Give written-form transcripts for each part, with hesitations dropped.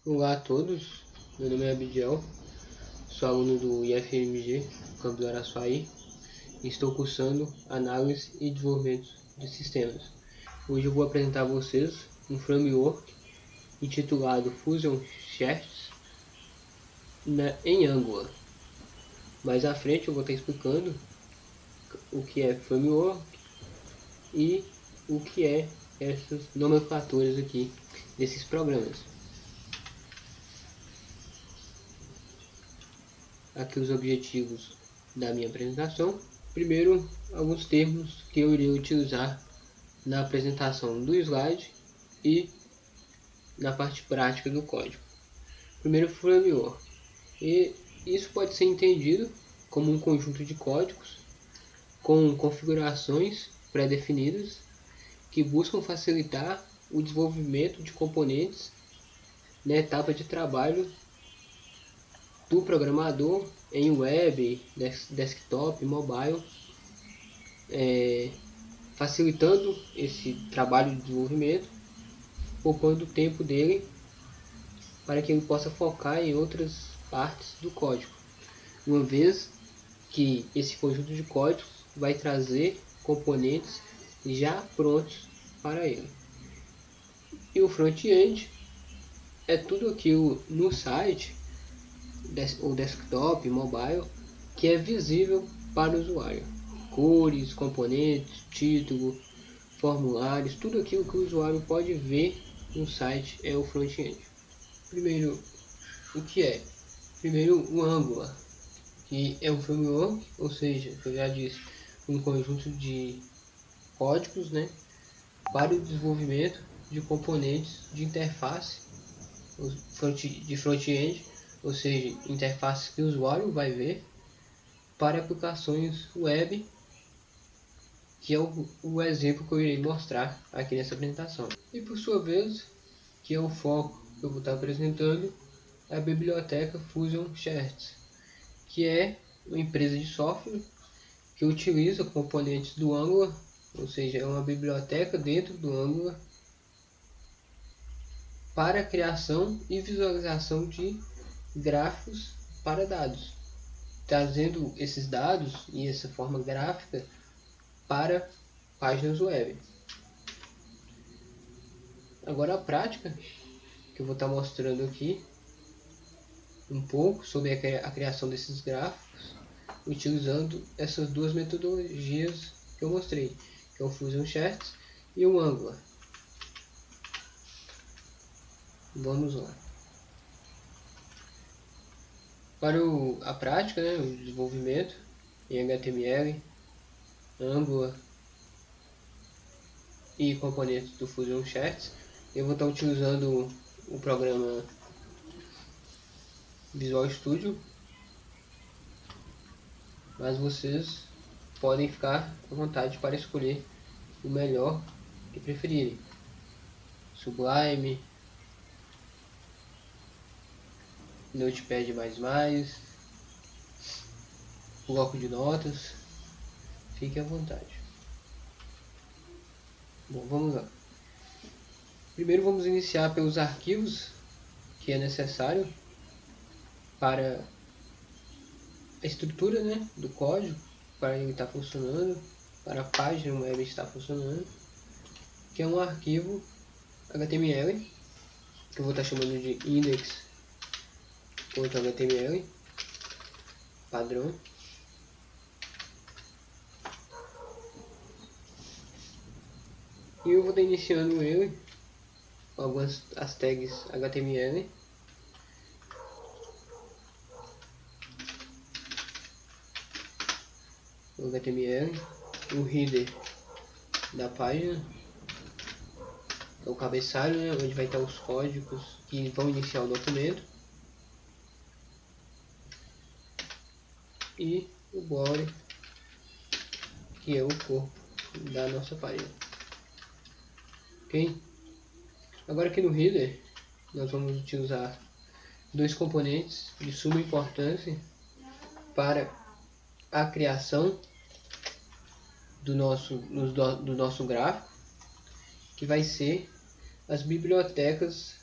Olá a todos, meu nome é Abidiel, sou aluno do IFMG, Campus do Araçuaí, e estou cursando Análise e Desenvolvimento de Sistemas. Hoje eu vou apresentar a vocês um framework intitulado Fusion Charts em Angular. Mais à frente eu vou estar explicando o que é framework e o que é essas nomenclaturas aqui desses programas. Aqui os objetivos da minha apresentação. Primeiro, alguns termos que eu irei utilizar na apresentação do slide e na parte prática do código. Primeiro, framework. E isso pode ser entendido como um conjunto de códigos com configurações pré-definidas que buscam facilitar o desenvolvimento de componentes na etapa de trabalho do programador em web, desktop, mobile, facilitando esse trabalho de desenvolvimento, poupando o tempo dele para que ele possa focar em outras partes do código, uma vez que esse conjunto de códigos vai trazer componentes já prontos para ele. E o front-end é tudo aquilo no site, ou desktop, mobile, que é visível para o usuário. Cores, componentes, título, formulários, tudo aquilo que o usuário pode ver no site é o front-end. Primeiro, o que é? Primeiro, o Angular, que é um framework, ou seja, eu já disse, um conjunto de códigos, para o desenvolvimento de componentes de interface de front-end, ou seja, interfaces que o usuário vai ver para aplicações web, que é o exemplo que eu irei mostrar aqui nessa apresentação. E por sua vez, que é o foco que eu vou estar apresentando, é a biblioteca Fusion Charts, que é uma empresa de software que utiliza componentes do Angular, ou seja, é uma biblioteca dentro do Angular para a criação e visualização de gráficos para dados, trazendo esses dados e essa forma gráfica para páginas web. Agora a prática, que eu vou estar mostrando aqui um pouco sobre a criação desses gráficos, utilizando essas duas metodologias que eu mostrei, que é o Fusion Charts e o Angular. Vamos lá. Para a prática, o desenvolvimento em HTML, Angular e componentes do Fusion Charts, eu vou estar utilizando o programa Visual Studio, mas vocês podem ficar à vontade para escolher o melhor que preferirem. Sublime, Notepad++, bloco de notas, fique à vontade. Bom, vamos lá. Primeiro vamos iniciar pelos arquivos que é necessário para a estrutura do código, para ele estar funcionando, para a página web estar funcionando, que é um arquivo HTML, que eu vou estar chamando de index.html, padrão. E eu vou estar iniciando ele com algumas as tags HTML. O HTML, o header da página, é o cabeçalho, onde vai estar os códigos que vão iniciar o documento, e o body, que é o corpo da nossa página. Ok? Agora aqui no header nós vamos utilizar dois componentes de suma importância para a criação do nosso gráfico, que vai ser as bibliotecas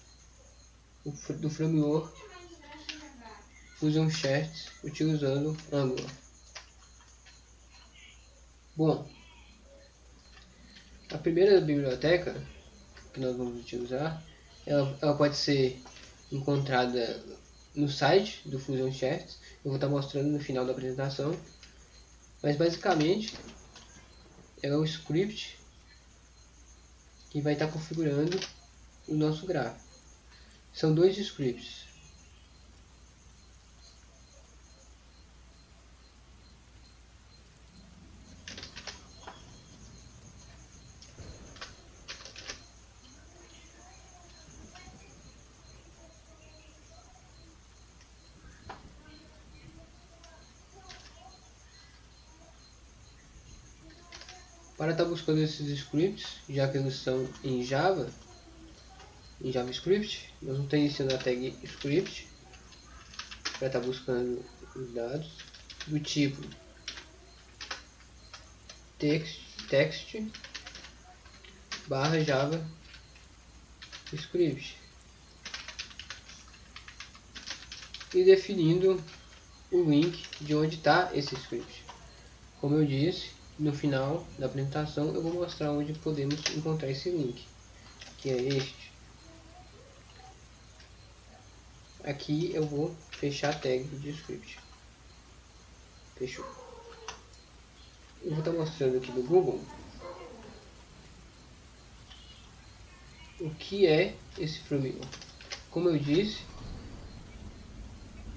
do framework Fusion Charts utilizando Angular. Bom, a primeira biblioteca que nós vamos utilizar, ela pode ser encontrada no site do Fusion Charts. Eu vou estar mostrando no final da apresentação, mas basicamente é o script que vai estar configurando o nosso gráfico. São dois scripts. Para estar buscando esses scripts, já que eles são em Java, em JavaScript, nós vamos estar iniciando a tag script para estar buscando os dados do tipo text barra JavaScript e definindo o link de onde está esse script. Como eu disse, no final da apresentação eu vou mostrar onde podemos encontrar esse link, que é este. Aqui eu vou fechar a tag de script. Fechou. Eu vou estar mostrando aqui no Google o que é esse framework. Como eu disse,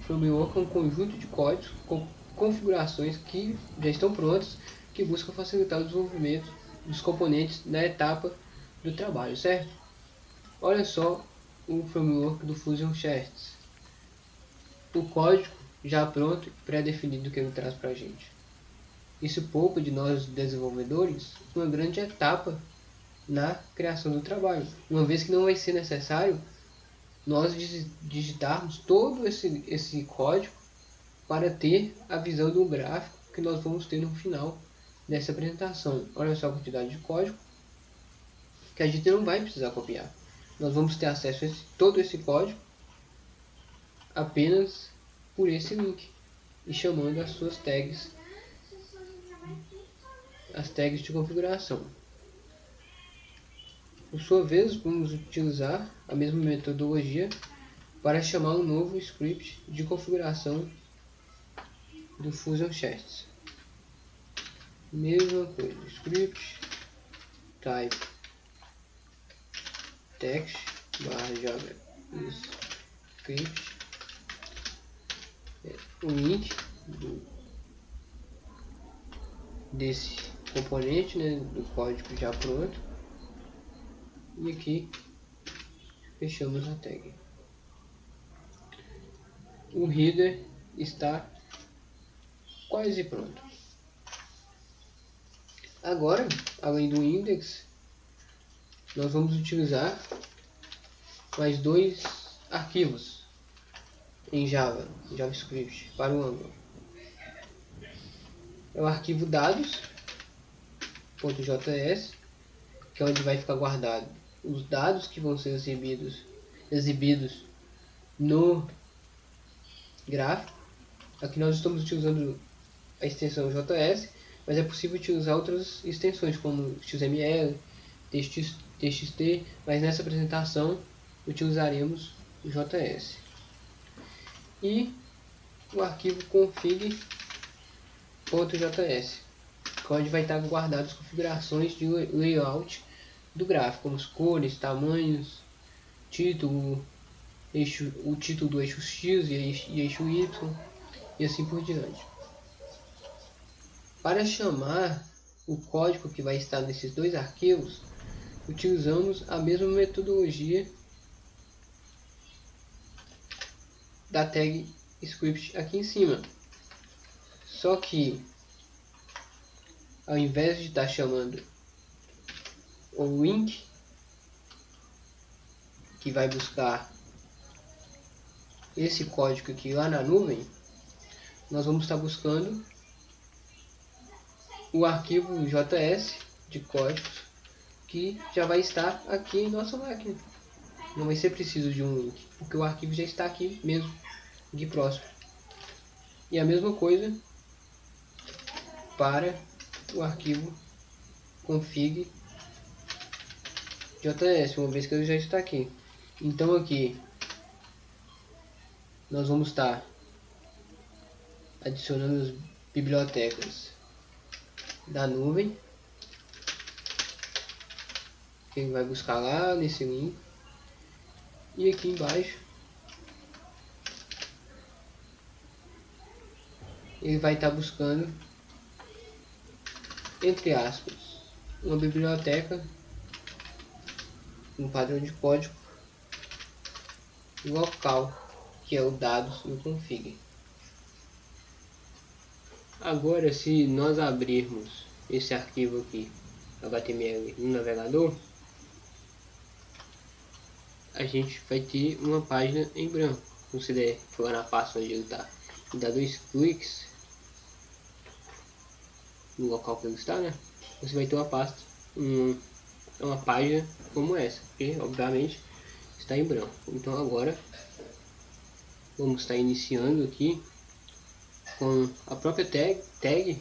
framework é um conjunto de códigos com configurações que já estão prontas, que buscam facilitar o desenvolvimento dos componentes na etapa do trabalho, certo? Olha só o framework do Fusion Charts. O código já pronto e pré-definido que ele traz para a gente. Isso poupa de nós desenvolvedores uma grande etapa na criação do trabalho, uma vez que não vai ser necessário nós digitarmos todo esse código para ter a visão do gráfico que nós vamos ter no final dessa apresentação. Olha só a quantidade de código que a gente não vai precisar copiar. Nós vamos ter acesso a todo esse código apenas por esse link e chamando as suas tags, as tags de configuração. Por sua vez, vamos utilizar a mesma metodologia para chamar um novo script de configuração do Fusion Charts. Mesma coisa, script type text barra JavaScript, o link desse componente, né, do código já pronto, e aqui fechamos a tag. O header está quase pronto. Agora, além do index, nós vamos utilizar mais dois arquivos em JavaScript para o Angular. É o arquivo dados.js, que é onde vai ficar guardado os dados que vão ser exibidos no gráfico. Aqui nós estamos utilizando a extensão JS, mas é possível utilizar outras extensões como XML, TXT, mas nessa apresentação utilizaremos o JS. E o arquivo config.js, onde vai estar guardadas as configurações de layout do gráfico, como as cores, tamanhos, título, o título do eixo X e eixo Y, e assim por diante. Para chamar o código que vai estar nesses dois arquivos, utilizamos a mesma metodologia da tag script aqui em cima. Só que ao invés de estar chamando o link que vai buscar esse código aqui lá na nuvem, nós vamos estar buscando o arquivo JS de códigos que já vai estar aqui em nossa máquina. Não vai ser preciso de um link, porque o arquivo já está aqui mesmo, aqui próximo. E a mesma coisa para o arquivo config JS, uma vez que ele já está aqui. Então aqui nós vamos estar adicionando as bibliotecas da nuvem, que ele vai buscar lá nesse link. E aqui embaixo ele vai estar buscando, entre aspas, uma biblioteca, um padrão de código local, que é o dados no config. Agora, se nós abrirmos esse arquivo aqui, HTML, no navegador, a gente vai ter uma página em branco. Se você for na pasta onde ele está e dá 2 cliques no local que ele está, né? Você vai ter uma pasta, uma página como essa, que obviamente está em branco. Então agora vamos estar iniciando aqui com a própria tag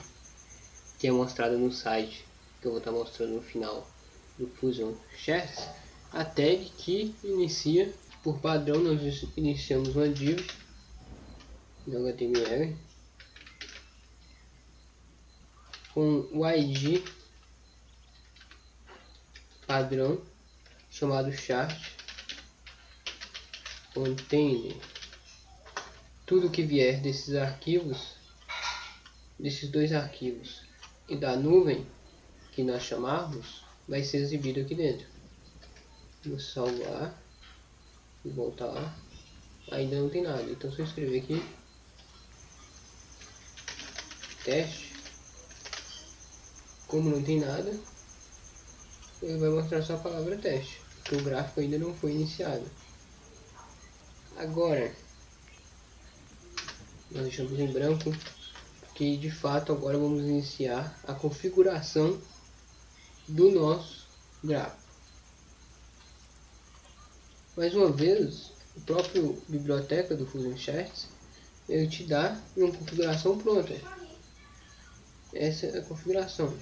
que é mostrada no site, que eu vou estar mostrando no final do Fusion Charts. A tag que inicia, por padrão nós iniciamos uma div no HTML com o ID padrão chamado chart container. Tudo que vier desses arquivos, desses dois arquivos e da nuvem que nós chamarmos, vai ser exibido aqui dentro. Vou salvar e voltar lá. Ainda não tem nada, então se eu escrever aqui teste, como não tem nada, ele vai mostrar só a palavra teste, porque o gráfico ainda não foi iniciado. Agora nós deixamos em branco, porque de fato agora vamos iniciar a configuração do nosso gráfico. Mais uma vez, o próprio biblioteca do Fusion Charts, ele te dá uma configuração pronta. Essa é a configuração.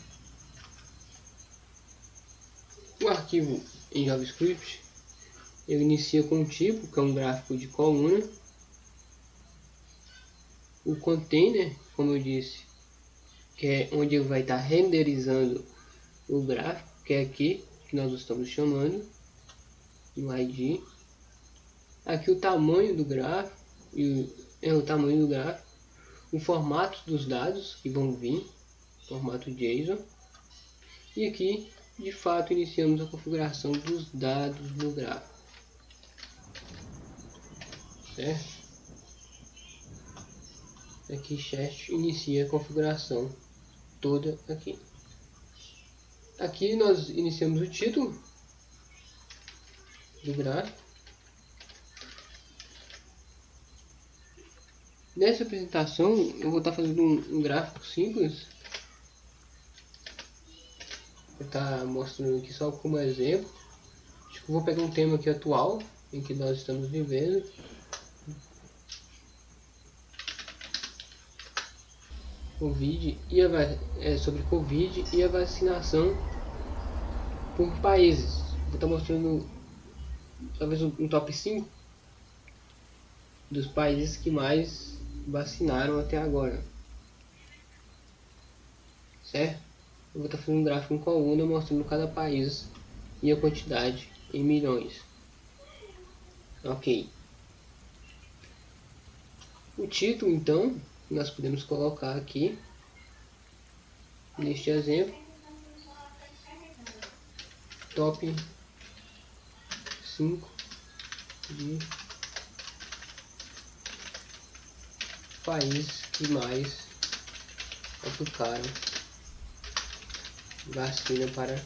O arquivo em JavaScript, ele inicia com um tipo, que é um gráfico de coluna. O container, como eu disse, que é onde ele vai estar renderizando o gráfico, que é aqui que nós estamos chamando, no ID. Aqui o tamanho do gráfico, o formato dos dados que vão vir, formato JSON. E aqui, de fato, iniciamos a configuração dos dados no gráfico. Certo? Aqui Chart inicia a configuração toda aqui. Aqui nós iniciamos o título do gráfico. Nessa apresentação eu vou estar fazendo um gráfico simples. Vou estar mostrando aqui só como exemplo. Acho que eu vou pegar um tema aqui atual em que nós estamos vivendo. Sobre Covid e a vacinação por países. Vou estar mostrando talvez um top 5 dos países que mais vacinaram até agora. Certo? Eu vou estar fazendo um gráfico em coluna mostrando cada país e a quantidade em milhões. Ok. O título, então, nós podemos colocar aqui neste exemplo top 5 de países que mais aplicaram vacina para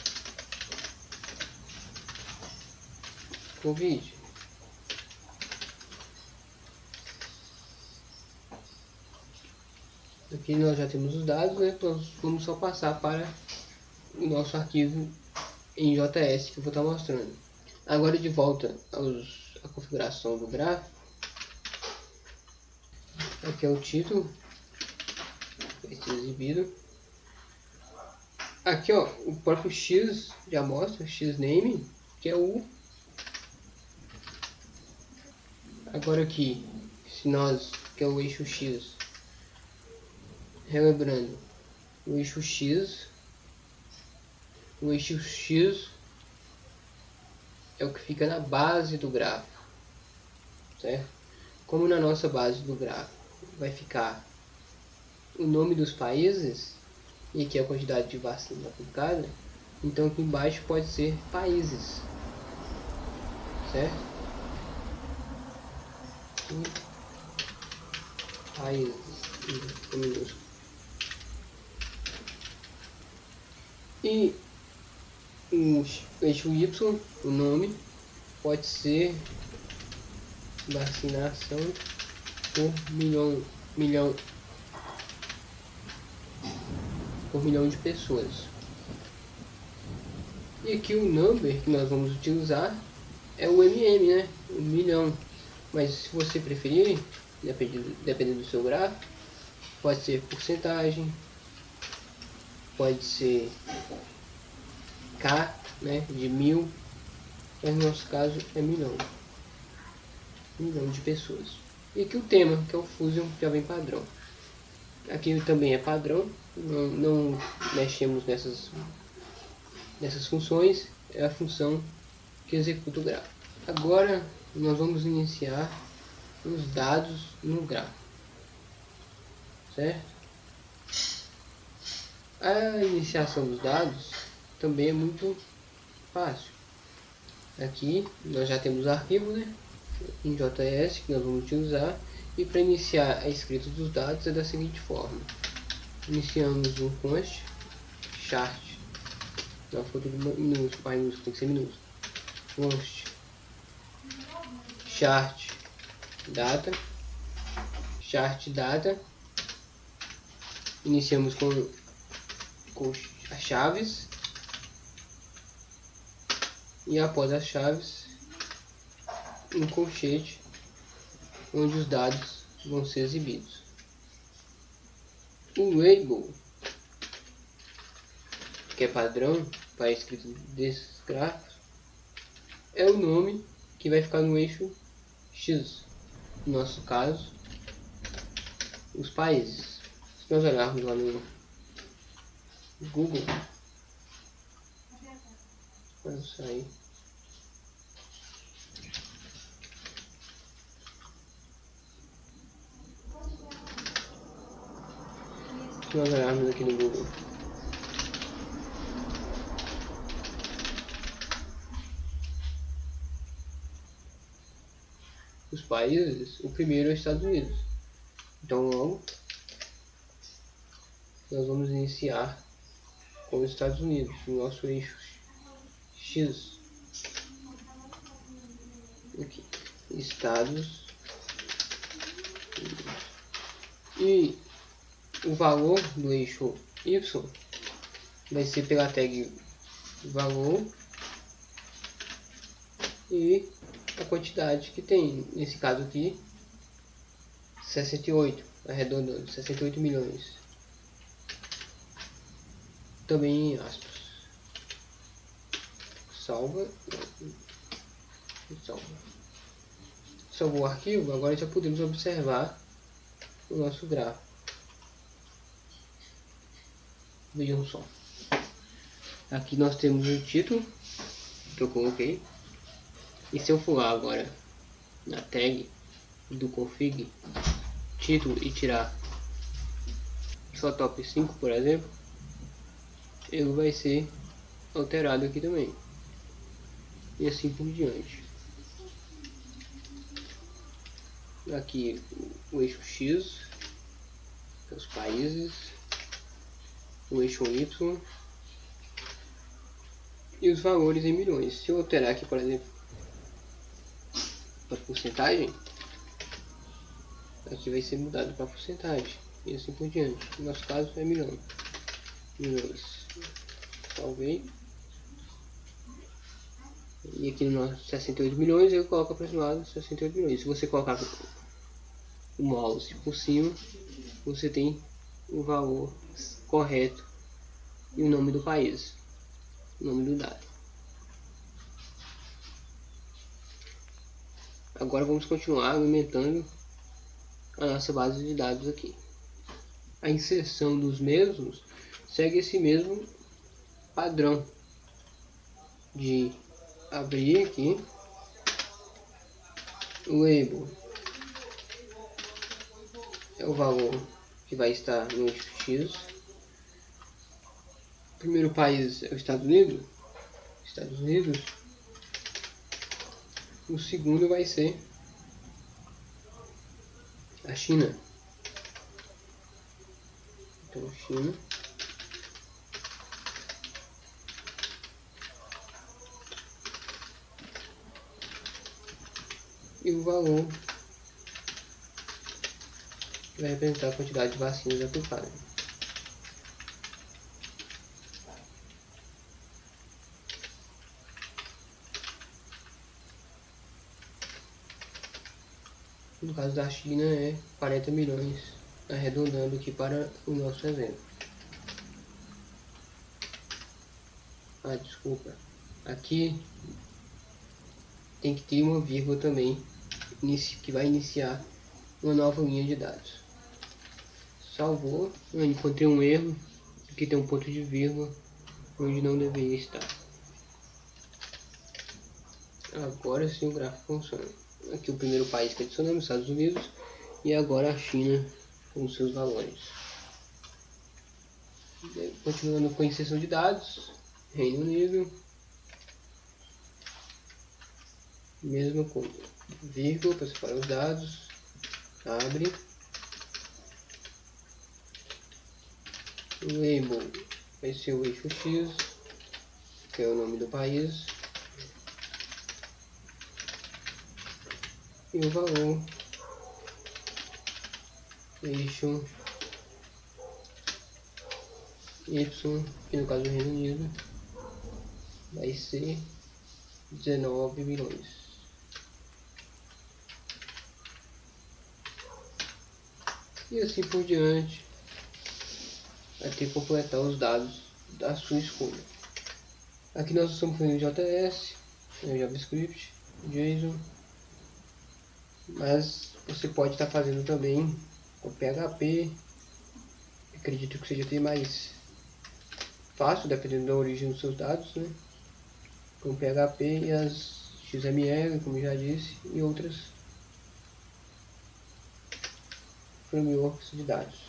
Covid. Aqui nós já temos os dados, né? Então vamos só passar para o nosso arquivo em JS que eu vou estar mostrando. Agora de volta à configuração do gráfico. Aqui é o título, vai ser exibido. Aqui ó, o próprio X já mostra, Xname, que é o... Agora aqui, se nós, que é o eixo X, relembrando, o eixo X é o que fica na base do gráfico, certo? Como na nossa base do gráfico vai ficar o nome dos países e aqui a quantidade de vacina aplicada, então aqui embaixo pode ser países, certo? Países, e o eixo Y, o nome pode ser vacinação por milhão de pessoas. E aqui o number que nós vamos utilizar é o MM, né? O milhão. Mas se você preferir, dependendo do seu gráfico, pode ser porcentagem, pode ser K, né? De 1000. Mas no nosso caso é milhão de pessoas. E aqui o tema, que é o Fusion, já vem padrão. Aqui também é padrão, não mexemos nessas funções, é a função que executa o gráfico. Agora nós vamos iniciar os dados no gráfico, certo? A iniciação dos dados também é muito fácil. Aqui nós já temos o arquivo, né, em JS que nós vamos utilizar, e para iniciar a escrita dos dados é da seguinte forma: iniciamos um const chart, não for tudo minúsculo, maiúsculo, tem que ser minúsculo, const chart data, iniciamos com as chaves, e após as chaves um colchete onde os dados vão ser exibidos. O label, que é padrão para a escrita desses gráficos, é o nome que vai ficar no eixo X, no nosso caso os países. Se nós olharmos lá no Google, vai sair. Se nós olharmos aqui no Google, os países, o primeiro é os Estados Unidos. Então logo nós vamos iniciar com os Estados Unidos, no nosso eixo X. Aqui, Estados Unidos. E o valor do eixo Y vai ser pela tag valor e a quantidade que tem, nesse caso aqui 68, arredondando 68 milhões, também em aspas. Salvou o arquivo. Agora já podemos observar o nosso gráfico. Vejam só, aqui nós temos o título que eu coloquei, e se eu for lá agora na tag do config título e tirar só top 5, por exemplo, ele vai ser alterado aqui também, e assim por diante. Aqui o eixo X, os países, o eixo Y e os valores em milhões. Se eu alterar aqui, por exemplo, para porcentagem, aqui vai ser mudado para porcentagem e assim por diante. No nosso caso é milhões. Salvei. E aqui no nosso 68 milhões eu coloco aproximado 68 milhões. Se você colocar o mouse por cima, você tem o valor correto e o nome do país, o nome do dado. Agora vamos continuar aumentando a nossa base de dados aqui. A inserção dos mesmos segue esse mesmo padrão de abrir aqui o label, é o valor que vai estar no eixo X. O primeiro país é os Estados Unidos. O segundo vai ser a China. Então, China. E o valor vai representar a quantidade de vacinas aplicadas. No caso da China é 40 milhões, arredondando aqui para o nosso exemplo. Desculpa. Aqui tem que ter uma vírgula também, que vai iniciar uma nova linha de dados. Salvou, eu encontrei um erro, aqui tem um ponto de vírgula, onde não deveria estar. Agora sim o gráfico funciona. Aqui o primeiro país que adicionamos, Estados Unidos, e agora a China com seus valores. Continuando com a inserção de dados, Reino Unido, mesma coisa, vírgula para separar os dados, abre, o label vai ser o eixo X, que é o nome do país, e o valor, eixo Y, que no caso do Reino Unido vai ser 19 milhões. E assim por diante, até completar os dados da sua escolha. Aqui nós estamos fazendo JS, JavaScript, JSON, mas você pode estar fazendo também com PHP. Acredito que seja até mais fácil, dependendo da origem dos seus dados, né? Com PHP e as XML, como já disse, e outras frameworks de dados.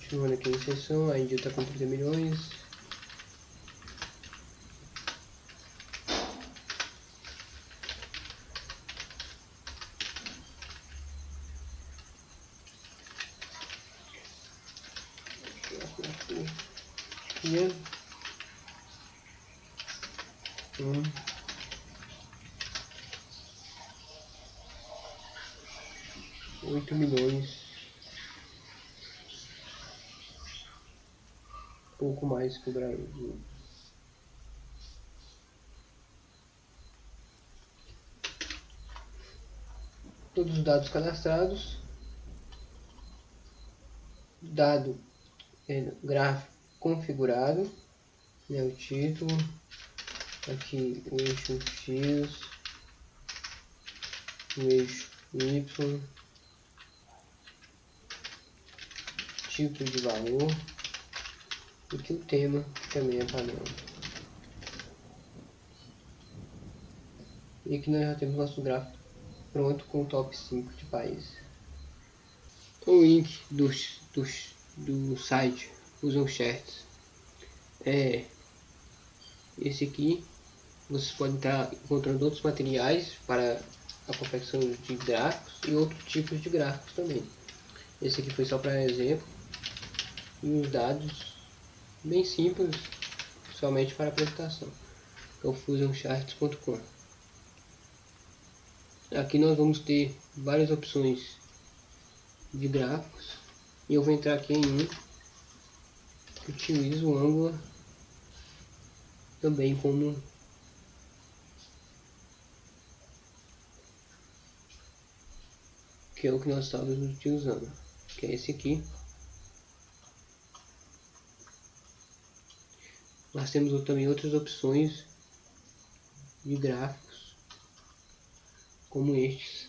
Continuando aqui em sessão, a Índia está com 30 milhões. Aqui. 8 milhões, pouco mais que o Brasil. Todos os dados cadastrados, dado gráfico configurado, né, o título, aqui o eixo X, o eixo Y, tipo de valor, e que o tema também é padrão. E aqui nós já temos nosso gráfico pronto com o top 5 de países. O link do site Fusion Charts é esse aqui. Vocês podem estar encontrando outros materiais para a confecção de gráficos e outros tipos de gráficos também. Esse aqui foi só para exemplo, e os dados bem simples, somente para apresentação. que é o fusioncharts.com. Aqui nós vamos ter várias opções de gráficos e eu vou entrar aqui em um que utiliza o Angular também como que é o que nós estávamos utilizando, que é esse aqui. Nós temos também outras opções de gráficos como estes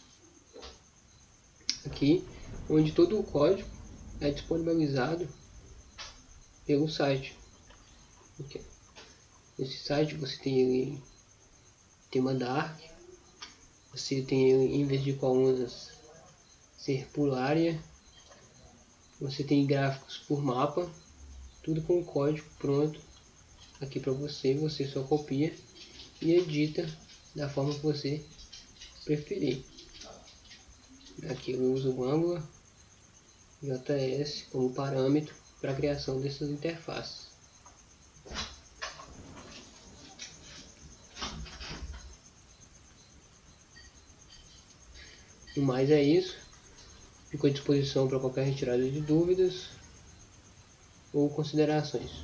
aqui, onde todo o código é disponibilizado pelo site. Aqui. Nesse site você tem ele tema dark, você tem ele em vez de colunas ser por área, você tem gráficos por mapa, tudo com o código pronto aqui para você. Você só copia e edita da forma que você preferir. Aqui eu uso o Angular JS como parâmetro para a criação dessas interfaces. No mais é isso. Fico à disposição para qualquer retirada de dúvidas ou considerações.